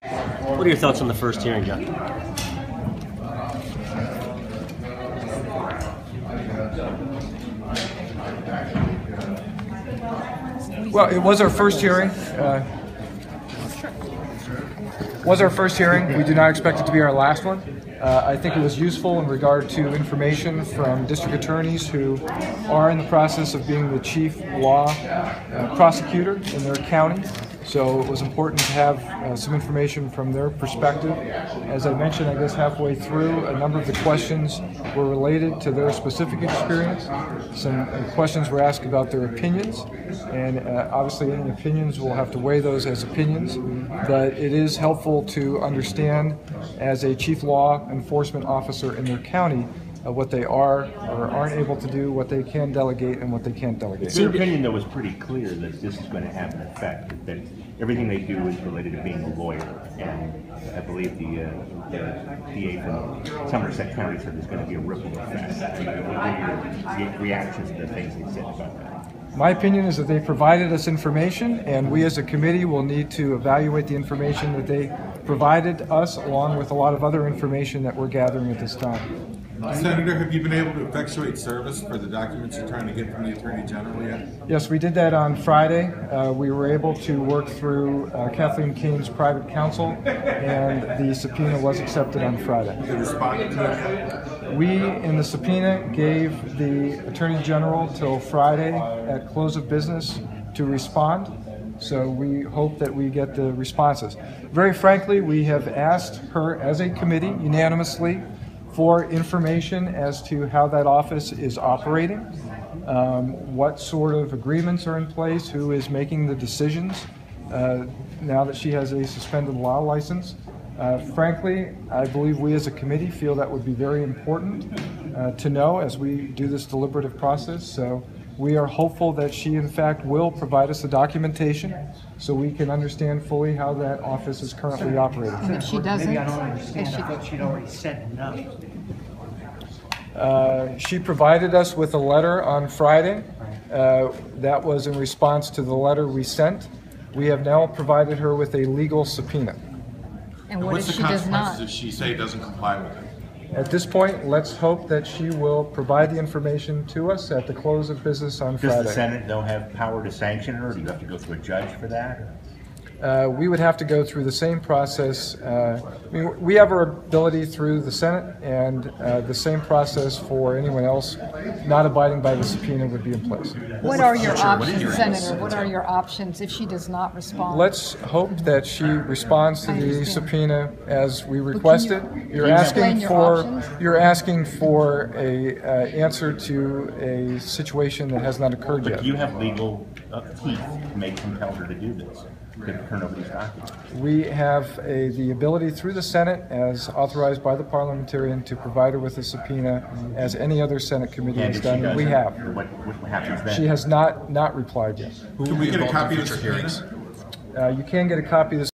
What are your thoughts on the first hearing, John? Well, it was our first hearing. We do not expect it to be our last one. I think it was useful in regard to information from district attorneys who are in the process of being the chief law prosecutor in their county. So it was important to have some information from their perspective. As I mentioned, I guess halfway through, a number of the questions were related to their specific experience. Some questions were asked about their opinions, and obviously any opinions, we'll have to weigh those as opinions, but it is helpful to understand as a chief law enforcement officer in their county what they are or aren't able to do, what they can delegate, and what they can't delegate. Their opinion, though, was pretty clear that this is going to have an effect, that everything they do is related to being a lawyer, and I believe the PA from Somerset County said there's going to be a ripple effect. What were your reactions to the things they said about that? My opinion is that they provided us information, and we as a committee will need to evaluate the information that they provided us, along with a lot of other information that we're gathering at this time. Senator, have you been able to effectuate service for the documents you're trying to get from the Attorney General yet? Yes, we did that on Friday. We were able to work through Kathleen Kane's private counsel, and the subpoena was accepted on Friday. Did they respond to that? We, in the subpoena, gave the Attorney General till Friday at close of business to respond. So we hope that we get the responses. Very frankly, we have asked her as a committee unanimously for information as to how that office is operating, what sort of agreements are in place, who is making the decisions now that she has a suspended law license. Frankly, I believe we as a committee feel that would be very important to know as we do this deliberative process. So we are hopeful that she in fact will provide us the documentation so we can understand fully how that office is currently operating. And if she doesn't, maybe I don't understand. I thought she'd already said no. She provided us with a letter on Friday. That was in response to the letter we sent. We have now provided her with a legal subpoena. And what What's if the she does consequences not? if she say doesn't comply with it? At this point, let's hope that she will provide the information to us at the close of business on Friday. Does the Senate, though, have power to sanction her, or do you have to go through a judge for that? We would have to go through the same process. I mean, we have our ability through the Senate, and the same process for anyone else not abiding by the subpoena would be in place. What are your options, Senator? What are your options if she does not respond? Let's hope that she responds to the subpoena as we requested. You're explain your options? asking for a answer to a situation that has not occurred But yet. do you have legal teeth to make compel her to do this, to turn over these documents? We have the ability through the Senate, as authorized by the parliamentarian, to provide her with a subpoena, as any other Senate committee And has if she done, and we doesn't, have. what happens then? She has not replied yet. Can we get a copy of the subpoena? You can get a copy of the